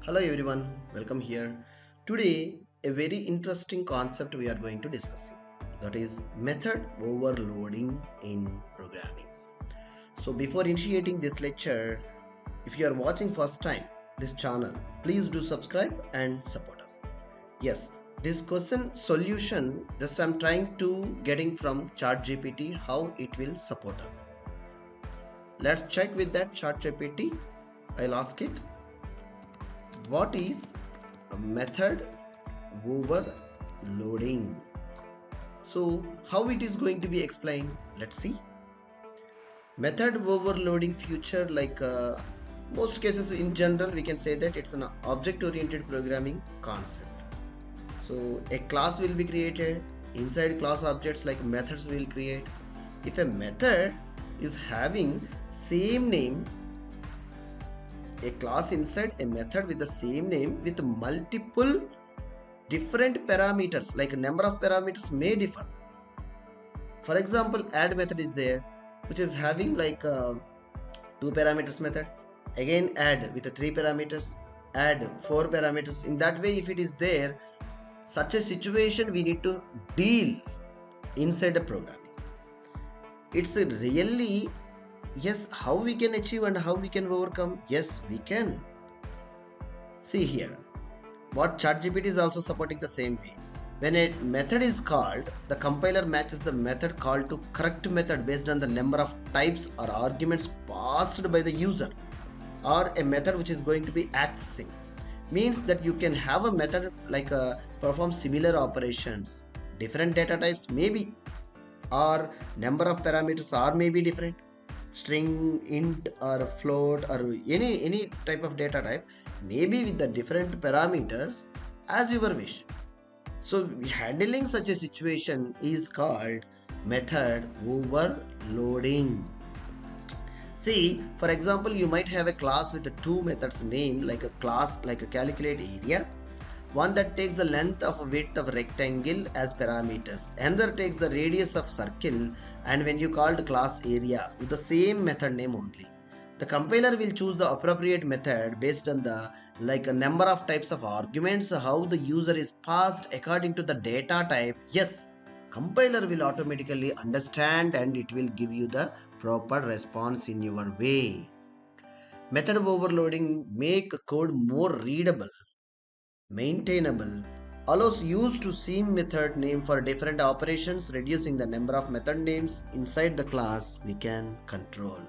Hello everyone, welcome here. Today, a very interesting concept we are going to discuss. That is method overloading in programming. So before initiating this lecture, if you are watching first time this channel, please do subscribe and support us. Yes, this question solution just I'm trying to getting from ChatGPT how it will support us. Let's check with that ChatGPT. I'll ask it, what is a method overloading? So how it is going to be explained? Let's see. Method overloading feature, like most cases in general we can say that it's an object oriented programming concept. So a class will be created, inside class objects like methods will create. If a method is having same name, a class inside a method with the same name with multiple different parameters, like a number of parameters may differ. For example, add method is there, which is having like 2 parameters method, again add with the 3 parameters, add 4 parameters. In that way, if it is there, such a situation we need to deal inside the programming. It's a really, yes, how we can achieve and how we can overcome? Yes, we can. See here, what ChatGPT is also supporting the same way. When a method is called, the compiler matches the method called to correct method based on the number of types or arguments passed by the user, or a method which is going to be accessing. Means that you can have a method like perform similar operations, different data types maybe, or number of parameters are maybe different, string, int or float or any type of data type, maybe with the different parameters as your wish. So handling such a situation is called method overloading. See, for example, you might have a class with the 2 methods name, like a class like a calculate area, one that takes the length of width of rectangle as parameters, another takes the radius of circle, and when you called class area with the same method name only, the compiler will choose the appropriate method based on the like a number of types of arguments, how the user is passed according to the data type. Yes, compiler will automatically understand and it will give you the proper response in your way. Method overloading make code more readable, maintainable, allows use to same method name for different operations, reducing the number of method names inside the class we can control.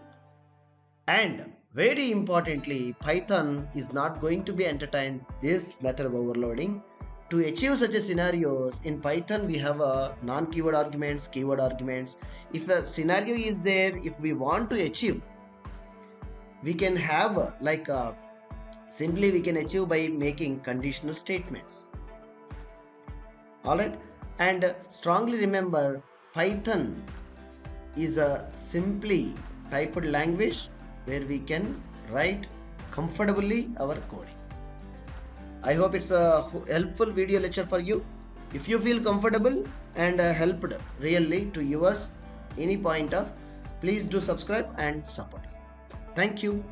And very importantly, Python is not going to be entertained this method overloading. To achieve such a scenarios, in Python we have a non-keyword arguments, keyword arguments. If a scenario is there, if we want to achieve, we can have simply we can achieve by making conditional statements. Alright, and strongly remember, Python is a simply typed language where we can write comfortably our coding. I hope it's a helpful video lecture for you. If you feel comfortable and helped really to yours any point of, please do subscribe and support us. Thank you.